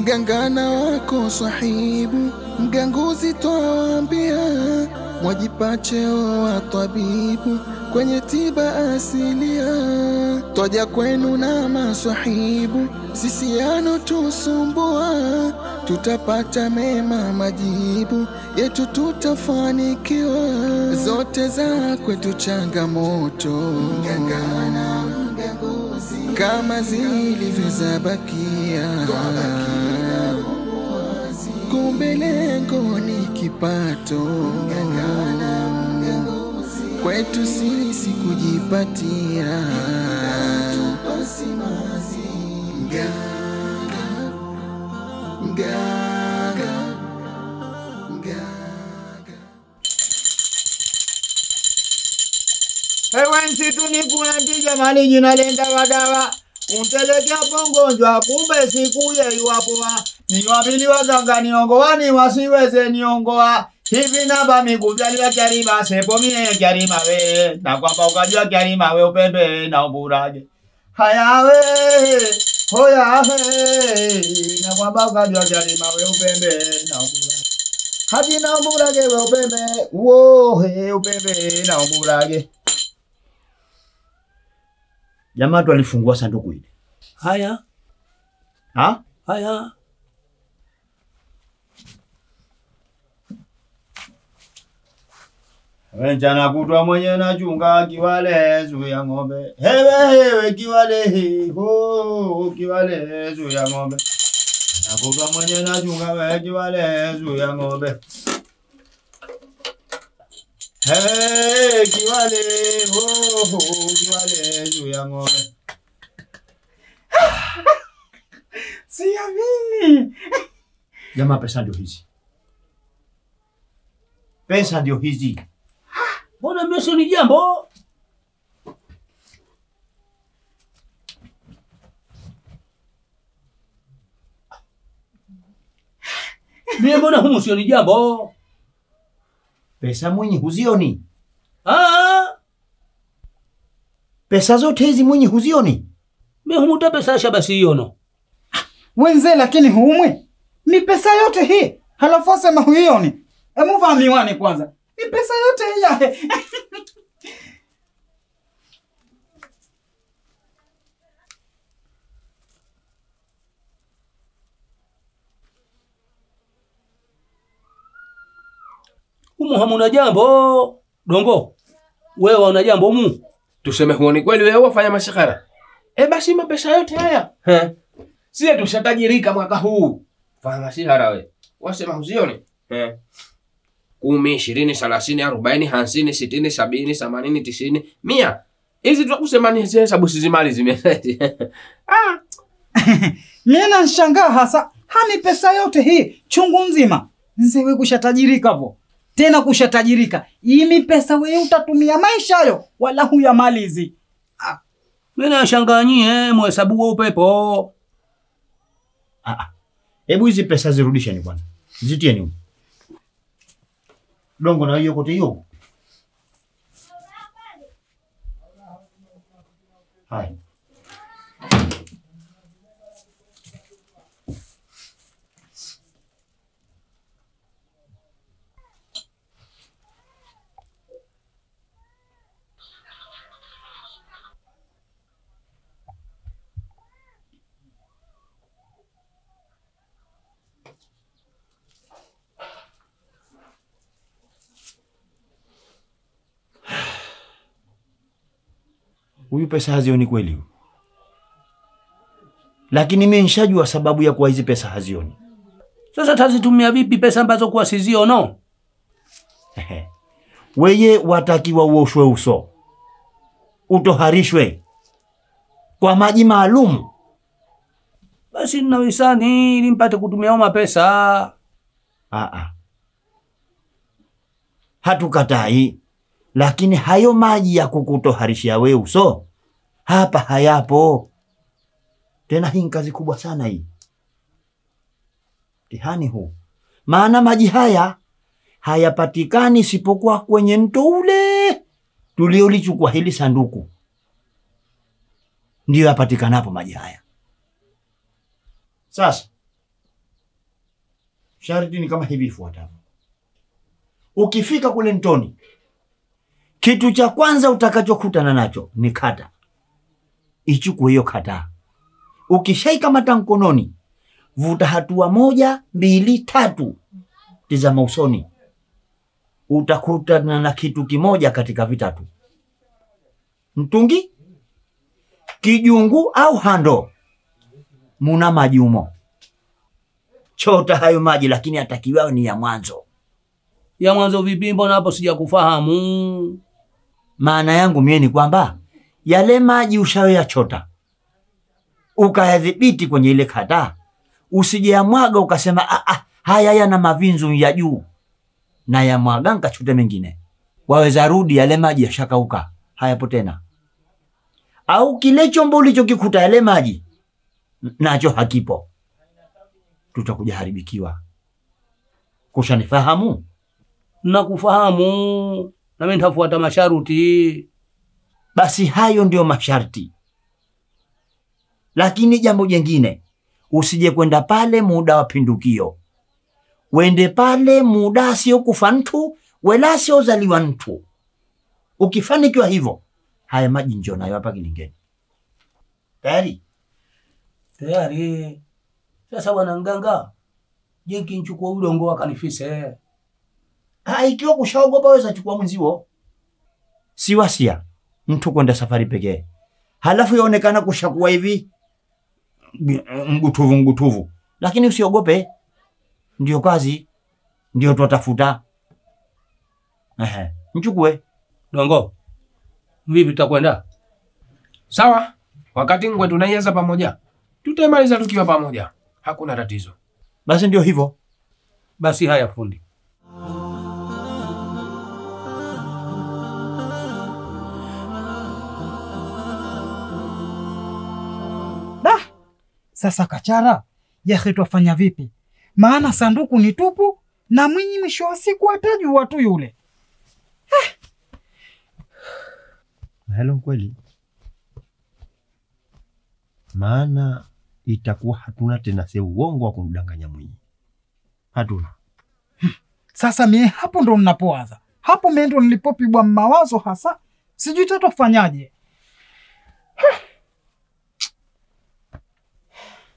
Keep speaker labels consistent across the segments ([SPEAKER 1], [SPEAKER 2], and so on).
[SPEAKER 1] Mgangana wako sahibu, mganguzi twaambia, mwajipa cheo wa tabibu kwenye tiba asilia. Twaja kwenu na maswahibu, sisi yano tusumbua, tutapata mema majibu yetu, tutafanikiwa. Zote za kwetu changamoto, mgangana mganguzi, kama zilivyozabakia, kumbe lengo ni kipato. Mgangana mganguzi, kwetu sisi kujipatia. Mganga, mganga, mganga.
[SPEAKER 2] Hewa msitu ni kuna tija mali jina lenda wadawa, untelekea pongonjwa kumbe siku ye iwapoa. Niwabili waganga niongoa ni wasiweze niongoa. Hivi naba miguvyaliwa kiarima sepo mie kiarima we. Na kwamba ukajua kiarima we upembe na uburage. Haya we, hoya we. Na kwamba ukajua kiarima we upembe na uburage. Hadi na uburage we upembe. Uohe upembe na uburage. Jamaa tu alifungua sanduku ile.
[SPEAKER 3] Haya.
[SPEAKER 2] Ha?
[SPEAKER 3] Haya.
[SPEAKER 2] Wenjana kutwa mwenye na chunga kiwale zu ya ng'ombe. Hewe kiwale ho kiwale zu ya ng'ombe. Na kutwa mwenye na chunga we kiwale zu ya ng'ombe. Hewe kiwale ho kiwale zu ya ng'ombe. Siamini. Jamaa pesa ndio hizi. Pesa ndio hizi.
[SPEAKER 3] Mbona mimi ni jambo? Mimi mbona humu sio ni jambo?
[SPEAKER 2] Pesa mwenye huzioni.
[SPEAKER 4] Pesa zote hizi mwenye huzioni.
[SPEAKER 3] Mimi humu ta pesa shabasi hiyo.
[SPEAKER 5] Wenze lakini huumwe. Ni pesa yote hii. Halafu asema huioni. Hebu vaa miwani kwanza. Ni pesa yote hii ya.
[SPEAKER 3] Humu hamuna jambo. Dongo. Wewe una jambo humu?
[SPEAKER 6] Tuseme huoni kweli wewe wafanya mashikara? Basi mapesa yote haya. Sisi tushatajirika mwaka huu. Fanya mashikara wewe. Wasema huzioni? 10, 20, 30, 40, 50, 60, 70, 80, 90, 100. Hizi tunakusema ni hesabu sizimali zimeseti.
[SPEAKER 5] Mimi nashangaa hasa. Hani pesa yote hii chungu nzima. Nzewe kushatajirika hapo. Tena kushatajirika. Hii pesa wewe utatumia maisha hayo wala huyamalizi.
[SPEAKER 3] Mimi nashangaa nyie mhesabu wa upepo.
[SPEAKER 4] Hebu hizi pesa zirudisheni kwanza. Zitieni huko. Dongo na hiyo kote hiyo. Hai. Huyu pesa hazioni kweli. Lakini mimi nishajua sababu ya kuwa hizi pesa hazioni.
[SPEAKER 3] Sasa tazitumia vipi pesa ambazo kwa siziono?
[SPEAKER 4] Weye watakiwa uoshwe uso. Utoharishwe kwa maji maalum.
[SPEAKER 3] Basi na wisani ili mpate kutumia oma pesa.
[SPEAKER 4] Hatukatai. Lakini hayo maji ya kukutoharishia we uso hapa hayapo. Tena hii ni kazi kubwa sana hii. Tihani huu. Maana maji haya hayapatikani isipokuwa kwenye mto ule tuliolichukua hili sanduku. Ndio yapatikanapo maji haya. Sasa Sharti ni kama hivi ifuatavyo. Ukifika kule mtoni, kitu cha kwanza utakachokutana nacho ni kata. Ichukue hiyo kata. Ukishaikamata mkononi, vuta hatua 1, 2, 3. Tizama usoni. Utakutana na kitu kimoja katika vitatu. Mtungi, kijungu au hando. Muna maji humo. Chota hayo maji, lakini atakiwa ni ya mwanzo.
[SPEAKER 3] Ya mwanzo vipi? Mbona hapo sijakufahamu?
[SPEAKER 4] Maana yangu mie ni kwamba yale maji ushayoyachota ukayadhibiti kwenye ile kata, usije yamwaga ukasema haya yana mavinzu ya juu na yamwaga nkachote mengine. Waweza rudi yale maji yashakauka, hayapo tena. Au kile chombo ulichokikuta yale maji nacho hakipo, tutakuja haribikiwa. Kushanifahamu?
[SPEAKER 3] Nakufahamu, na mimi nitafuata masharuti.
[SPEAKER 4] Basi hayo ndio masharti. Lakini jambo jingine, usije kwenda pale muda wa pindukio. Wende pale muda sio kufa mtu wala sio zaliwa mtu. Ukifanikiwa hivyo, haya maji njoo nayo hapa kilingeni. Tayari?
[SPEAKER 3] Tayari. Sasa bwana mganga, je, kinchukua udongo akanifise?
[SPEAKER 4] Ikiwa kushaogopa weza chukua mwenzio. Si wasia mtu kwenda safari pekee, halafu yaonekana kushakuwa hivi mgutuvu. Lakini usiogope, ndio kazi, ndio tutatafuta. Mchukue.
[SPEAKER 3] Dongo, vipi tutakwenda?
[SPEAKER 6] Sawa, wakati ngwe tunaianza pamoja, tutamaliza tukiwa pamoja, hakuna tatizo.
[SPEAKER 4] Basi ndio hivyo.
[SPEAKER 3] Basi haya fundi.
[SPEAKER 5] Sasa Kachara, yahe twafanya vipi? Maana sanduku ni tupu na Mwinyi mwisho wa siku atajua tu yule.
[SPEAKER 7] Hilo kweli. Maana itakuwa hatuna tena uongo wa kumdanganya Mwinyi. Hatuna.
[SPEAKER 5] Sasa mie hapo ndo ninapowaza. Hapo mie ndo nilipopigwa mawazo hasa. Sijui tutafanyaje.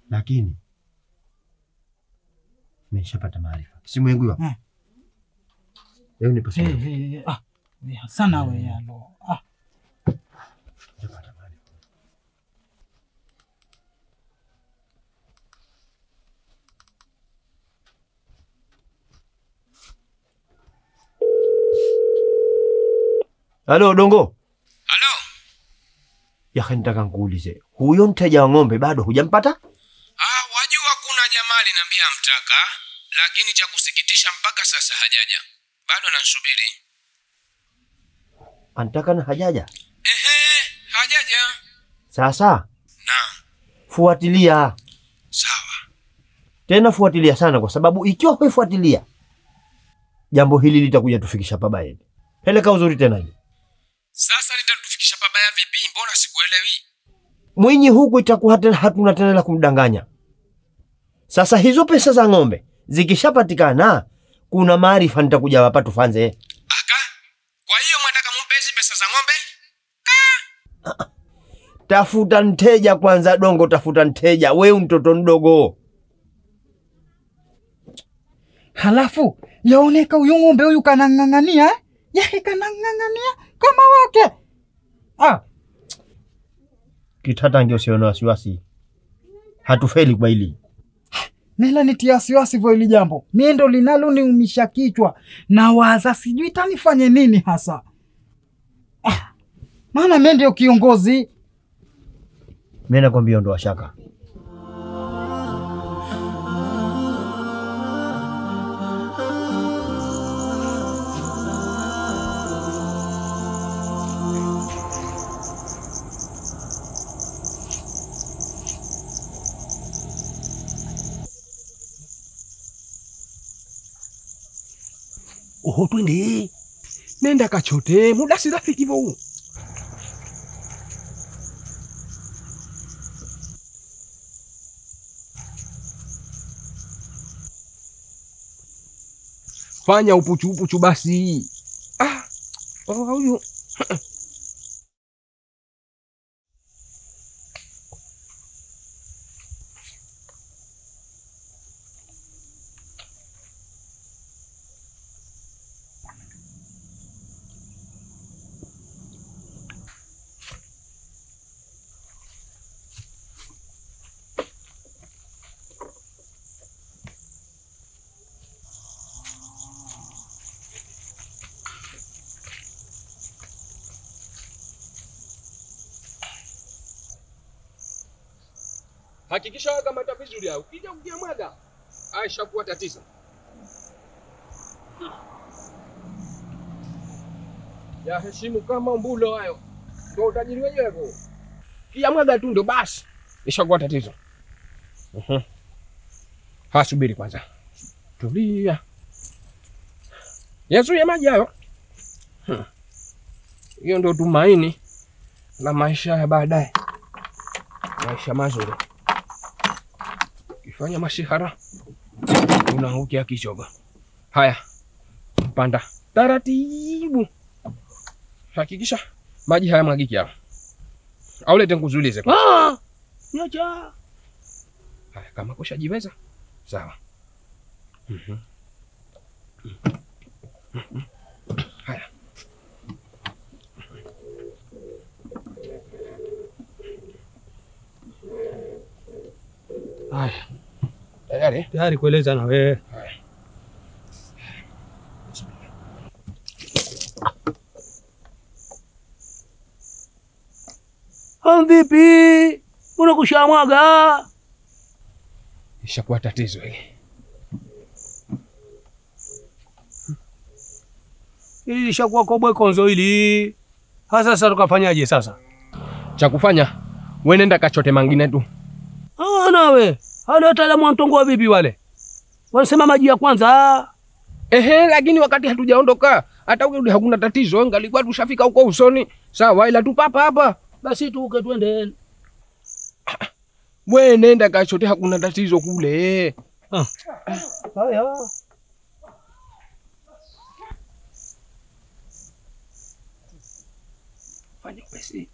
[SPEAKER 7] Lakini nimeshapata maarifa. Simu yangu hiyo. Leo nipo simu.
[SPEAKER 5] Sana wewe yalo.
[SPEAKER 7] Nimeshapata maarifa. Halo Dongo.
[SPEAKER 6] Halo.
[SPEAKER 7] Yake nitaka nikuulize. Huyo mteja wa ng'ombe bado hujampata?
[SPEAKER 6] Wajua kuna jamaa aliniambia amtaka, lakini cha kusikitisha mpaka sasa hajaja. Bado nansubiri.
[SPEAKER 7] Antaka na hajaja?
[SPEAKER 6] Hajaja.
[SPEAKER 7] Sasa?
[SPEAKER 6] Naam.
[SPEAKER 7] Fuatilia.
[SPEAKER 6] Sawa.
[SPEAKER 7] Tena fuatilia sana, kwa sababu ikiwa huifuatilia jambo hili litakuja tufikisha pabaya. Peleka uzuri tena hili.
[SPEAKER 6] Sasa litatufikisha pabaya vipi? Mbona sikuelewi?
[SPEAKER 7] Mwinyi huku itakuwa hatuna tena la kumdanganya. Sasa hizo pesa za ng'ombe zikishapatikana, kuna maarifa nitakuja hapa tufanze.
[SPEAKER 6] Aka? Kwa hiyo mwataka mumpe hizi pesa za ng'ombe?
[SPEAKER 7] Tafuta mteja kwanza Dongo, tafuta mteja. Wewe mtoto mdogo.
[SPEAKER 5] Halafu yaoneka huyu ng'ombe huyu kanang'ang'ania, yahe kanang'ang'ania kama wake.
[SPEAKER 7] Kitata usio na wasiwasi. Hatufeli kwa hili.
[SPEAKER 5] Mela nitia wasiwasi kwa hili jambo. Mie ndo linaloniumisha kichwa na waza sijui tanifanye nini hasa. Maana mimi ndio kiongozi.
[SPEAKER 7] Mimi nakwambia ondoa shaka.
[SPEAKER 6] Oho, twende. Nenda kachote, muda si rafiki hivyo huu. Fanya upuchu basi. Huyu. Hakikisha wakamata vizuri hao. Ukija kujamwaga, Aisha kuwa tatizo. Ya heshimu kama mbulo hayo. Ndio utajiri wenyewe huo. Kijamwaga tu ndio basi. Ishakuwa tatizo. Subiri kwanza. Tulia. Yesu ya maji hayo. Hiyo ndio tumaini la maisha ya baadaye. Maisha mazuri. Kifanya masihara unaangukia kichogo. Haya, panda taratibu. Hakikisha maji haya mwagiki hapa. Au lete nguzulize.
[SPEAKER 3] Nyacha.
[SPEAKER 6] Haya, kama kushajiweza sawa. Haya.
[SPEAKER 3] Haya. Tayari kueleza na wewe.
[SPEAKER 6] Haya.
[SPEAKER 3] Vipi? Mbona kushamwaga?
[SPEAKER 6] Ishakuwa tatizo hili.
[SPEAKER 3] Hili lishakuwa kobwe konzo hili. Sasa tukafanyaje sasa?
[SPEAKER 6] Cha kufanya, wewe nenda kachote mangine tu.
[SPEAKER 3] Nawe. Hali wataalamu wantongoa vipi wale? Wanasema maji ya kwanza.
[SPEAKER 6] Lakini wakati hatujaondoka, hata ukirudi hakuna tatizo, ngalikuwa tushafika huko usoni. Sawa, ila tu papa hapa.
[SPEAKER 3] Basi tuke twende.
[SPEAKER 6] Wewe nenda kachote, hakuna tatizo kule.
[SPEAKER 3] Haya.
[SPEAKER 6] Fanya pesi.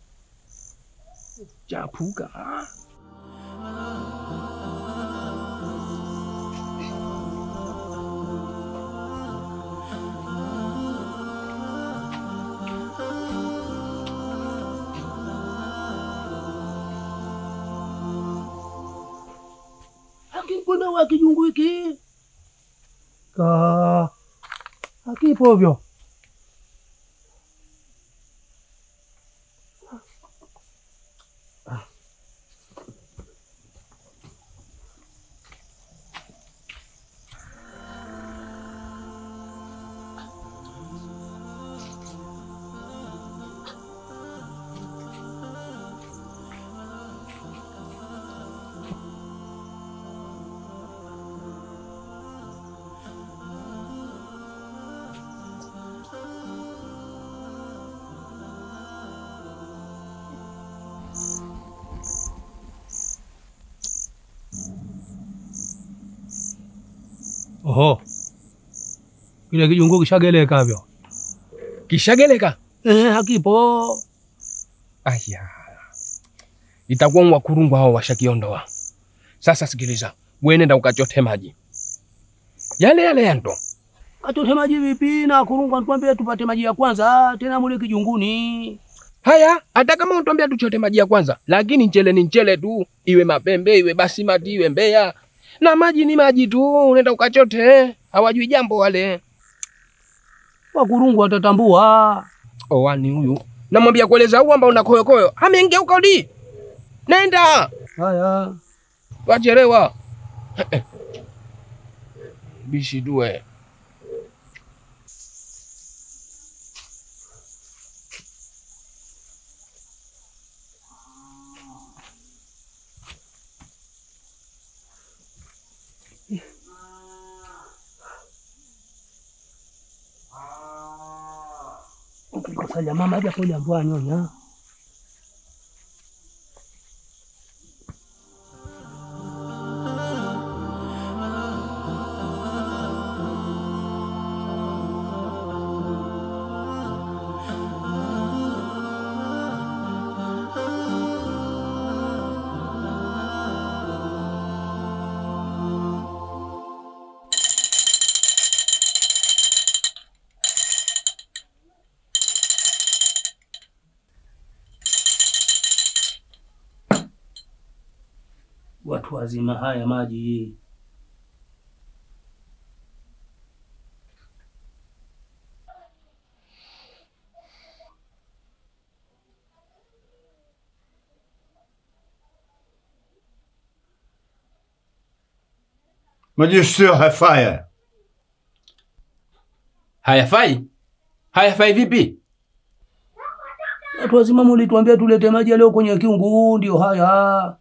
[SPEAKER 6] Japuka.
[SPEAKER 3] Hakikuna wakijungu hiki. Hakipo hivyo. Oho. Kile kijungu kishageleka hivyo.
[SPEAKER 6] Kishageleka?
[SPEAKER 3] Hakipo.
[SPEAKER 6] Aya. Itakuwa wakurungu hao washakiondoa. Sasa sikiliza, wewe nenda ukachote maji. Yale yanto.
[SPEAKER 3] Kachote maji vipi na kurungu anatuambia tupate maji ya kwanza tena mule kijunguni.
[SPEAKER 6] Haya, hata kama unatuambia tuchote maji ya kwanza, lakini nchele ni nchele tu, iwe mapembe, iwe basimati, iwe Mbeya. Na maji ni maji tu, unaenda ukachote. Hawajui jambo wale.
[SPEAKER 3] Wakurungu watatambua.
[SPEAKER 6] Wani huyu. Namwambia kueleza huyu ambao unakoyokoyo. Amengeuka udi. Nenda.
[SPEAKER 3] Haya.
[SPEAKER 6] Wacherewa. Bishi duwe.
[SPEAKER 3] Saja mama aja pole ambwa nyonya. watu wazima, haya maji.
[SPEAKER 2] Maji sio hayafai.
[SPEAKER 6] Hayafai? Hayafai vipi?
[SPEAKER 3] Watu wazima mlituambia tulete maji leo kwenye kiungu, ndio haya.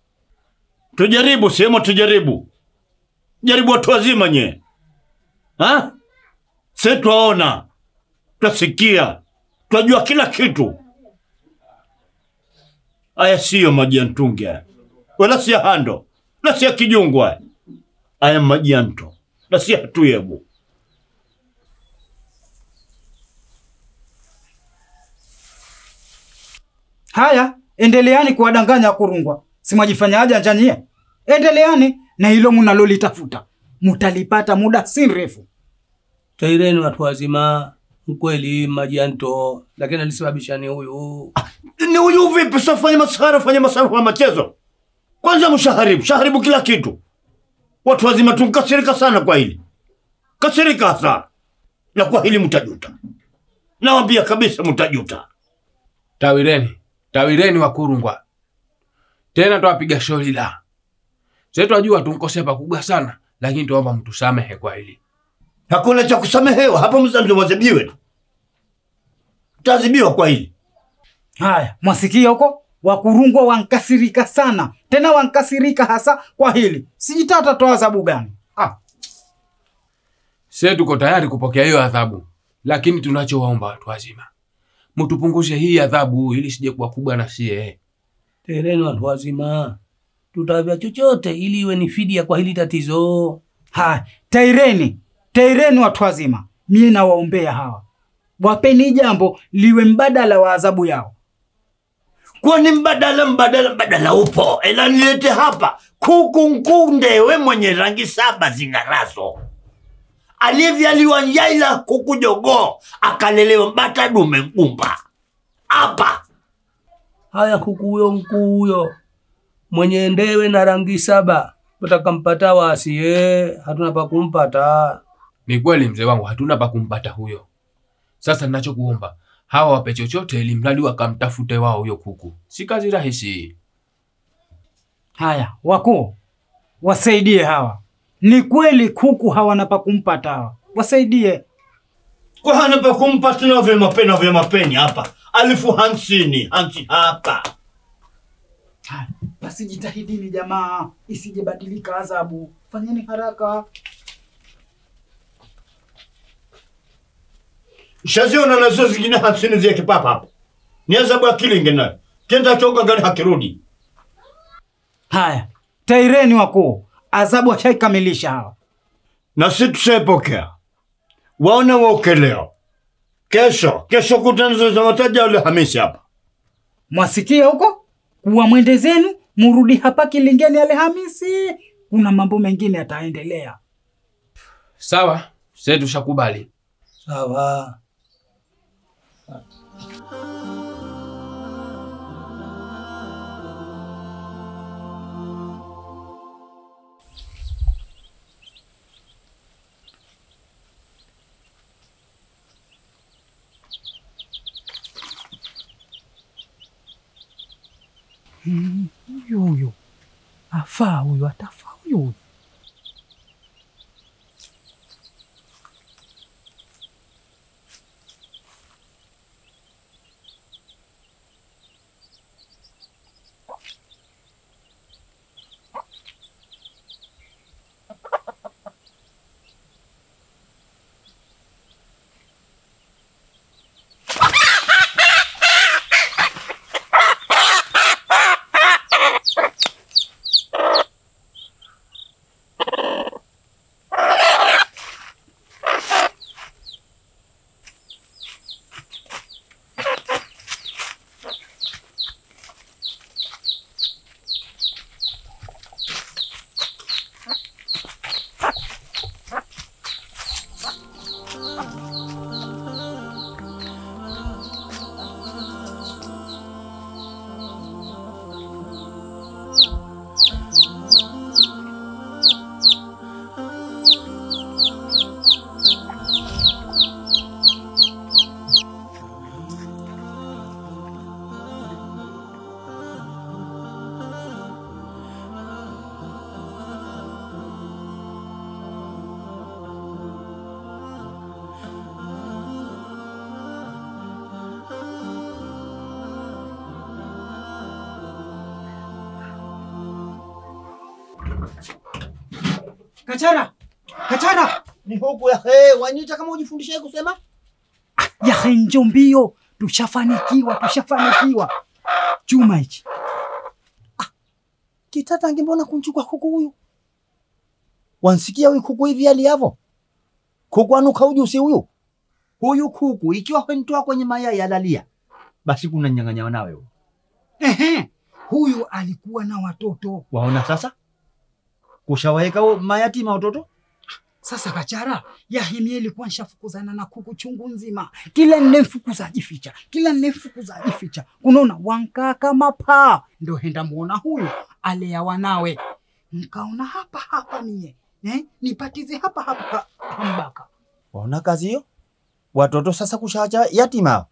[SPEAKER 2] Tujaribu, sema tujaribu. Jaribu watu wazima nye. Ha? Sisi tuwaona, tutasikia, tunajua kila kitu. Aya siyo maji ya mtungi haya. Wala si ya hando, wala si ya kijungu haya. Aya maji ya mto, wala si ya tuyebu.
[SPEAKER 5] Haya, endeleani kuwadanganya Kurungwa. Si mwajifanya aja njanyie. Endeleani na hilo mnalolitafuta. Mutalipata muda si mrefu.
[SPEAKER 3] Taireni watu wazima, mkweli maji ya mto, lakini alisababisha ni huyu.
[SPEAKER 2] Ni huyu vipi? Sasa fanya masahara wa machezo. Kwanza mshaharibu kila kitu. Watu wazima tunkasirika sana kwa hili. Kasirika sana. Na kwa hili mtajuta. Nawaambia kabisa mtajuta.
[SPEAKER 6] Tawireni wa Kurungwa. Tena tuwapiga shauri la. Sisi tunajua tunkosea pakubwa sana, lakini tuomba mtusamehe kwa hili.
[SPEAKER 2] Hakuna cha kusamehewa, hapo mzandu mwazibiwe. Tazibiwa kwa hili.
[SPEAKER 5] Haya, mwasikia huko? Wakurungwa wankasirika sana. Tena wankasirika hasa kwa hili. Sijitata toa adhabu gani.
[SPEAKER 6] Sisi tuko tayari kupokea hiyo adhabu, lakini tunachowaomba watu wazima, mtupunguze hii adhabu ili sije kuwa kubwa na sie.
[SPEAKER 3] Taireni watu wazima, tutavya chochote ili iwe ni fidia kwa hili tatizo.
[SPEAKER 5] Haya, taireni watu wazima. Mie na waombea hawa. Wapeni jambo liwe mbadala wa adhabu yao.
[SPEAKER 2] Kwani mbadala upo. Ela nilete hapa. Kuku nkundewe mwenye rangi 7 zingarazo. Aliyevyaliwa nyaila kuku jogoo. Akalelewa mbata dume ngumba. Hapa.
[SPEAKER 3] Haya kuku huyo mwenye ndewe na rangi 7. Tutakampata wasi, hatuna pa kumpata.
[SPEAKER 6] Ni kweli mzee wangu, hatuna pa kumpata huyo. Sasa ninachokuomba, hawa wape chochote ili mradi wakamtafute wao huyo kuku. Si kazi rahisi.
[SPEAKER 5] Haya, wakuu, wasaidie hawa. Ni kweli kuku hawana pa kumpata hawa. Wasaidie.
[SPEAKER 2] Kwa hana pa kumpata na vya mapeni hapa. 50 hapa.
[SPEAKER 5] Haya, basi jitahidini jamaa, isije badilika adhabu. Fanyeni haraka.
[SPEAKER 2] Shaziona nazo zingine 50 zia kipapa hapa. Ni adhabu ya kilinge nayo. Kenda choka gani hakirudi.
[SPEAKER 5] Haya, taireni wakuu. Adhabu washaikamilisha hawa.
[SPEAKER 2] Na sisi tushaipokea. Waona woke leo. Kesho kutanzo za wataja wale Hamisi hapa.
[SPEAKER 5] Mwasikia huko? Kuwa mwende zenu, murudi hapa Kilingeni Alhamisi. Kuna mambo mengine yataendelea.
[SPEAKER 6] Sawa, sisi tushakubali.
[SPEAKER 3] Sawa.
[SPEAKER 5] Huyu afaa, huyu atafaa huyu. Kachara! Kachara!
[SPEAKER 4] Ni huku ya wanita kama ujifundishe kusema?
[SPEAKER 5] Ya njoo mbio. Tushafanikiwa. Chuma hichi.
[SPEAKER 4] Kitatange mbona kunchukua kuku huyu? Wansikia huyu kuku hivi aliavo? Kuku anuka ujusi huyu? Huyu kuku ikiwa kwenitoa kwenye mayai alalia, basi kuna nyang'anya nawe huyu.
[SPEAKER 5] Ehe. Huyu alikuwa na watoto.
[SPEAKER 4] Waona sasa? Kushawaeka mayatima watoto?
[SPEAKER 5] Sasa Kachara, Yahimie ilikuwa nshafukuzana na kuku chungu nzima. Kila nnemfukuza ajificha. Kunaona wankaa kama paa. Ndio henda muona huyu alea wanawe. Nkaona hapa mie. Nipatize hapa mbaka.
[SPEAKER 4] Waona kazi hiyo? Watoto sasa kushawacha yatima.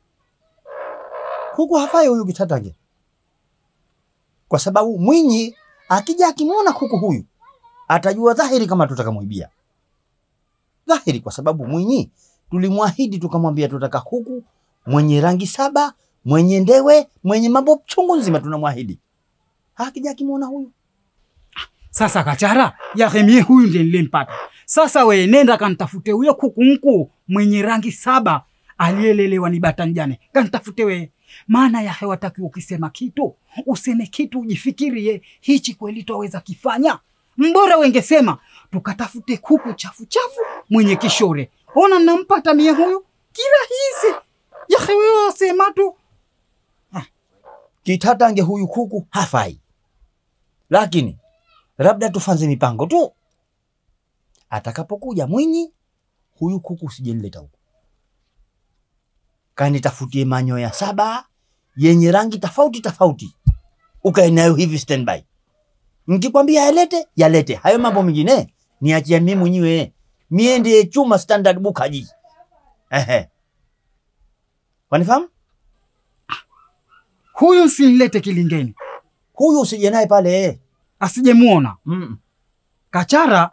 [SPEAKER 4] Kuku hafai huyu Kitatange. Kwa sababu Mwinyi akija akimwona kuku huyu atajua dhahiri kama tutakamuibia. Dhahiri kwa sababu Mwinyi tulimwahidi tukamwambia tutaka kuku mwenye rangi 7, mwenye ndewe, mwenye mambo chungu nzima tunamwahidi. Akija akimwona huyu.
[SPEAKER 5] Sasa Kachara, Yahimie huyu ndiye nilimpata. Sasa we nenda kanitafute huyo kuku mkuu mwenye rangi 7 aliyelelewa ni bata njane. Kanitafute we. Maana ya hewataki ukisema kitu, useme kitu ujifikirie hichi kweli twaweza kifanya. Mbora wengesema tukatafute kuku chafu mwenye kishore. Ona nampata mie huyu kirahisi. Ya wewe wasema tu.
[SPEAKER 4] Kitatange huyu kuku hafai. Lakini labda tufanze mipango tu. Atakapokuja Mwinyi huyu kuku usijenileta huku. Kanitafutie manyoya 7 yenye rangi tofauti. Ukae nayo hivi standby. Nikikwambia yalete. Hayo mambo mengine niachia mimi mwenyewe. Mie ndiye chuma standard bukaji. Wanifahamu?
[SPEAKER 5] Huyu usilete kilingeni.
[SPEAKER 4] Huyu usije naye pale.
[SPEAKER 5] Asijemuona. Kachara,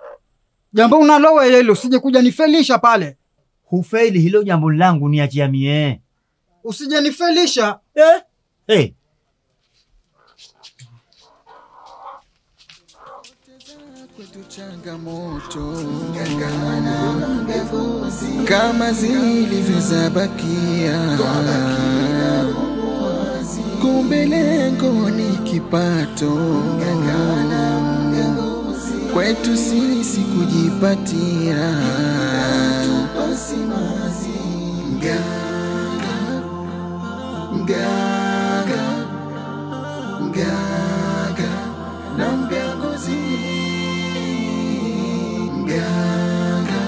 [SPEAKER 5] jambo unalowe hilo usije kuja nifelisha pale.
[SPEAKER 4] Hufeli hilo jambo langu niachia mie.
[SPEAKER 5] Usije nifelisha.
[SPEAKER 1] Kwetu changamoto kama zilivyozabakia, kumbe lengo ni kipato, kwetu sisi kujipatia. Mganga na mgangozi, mganga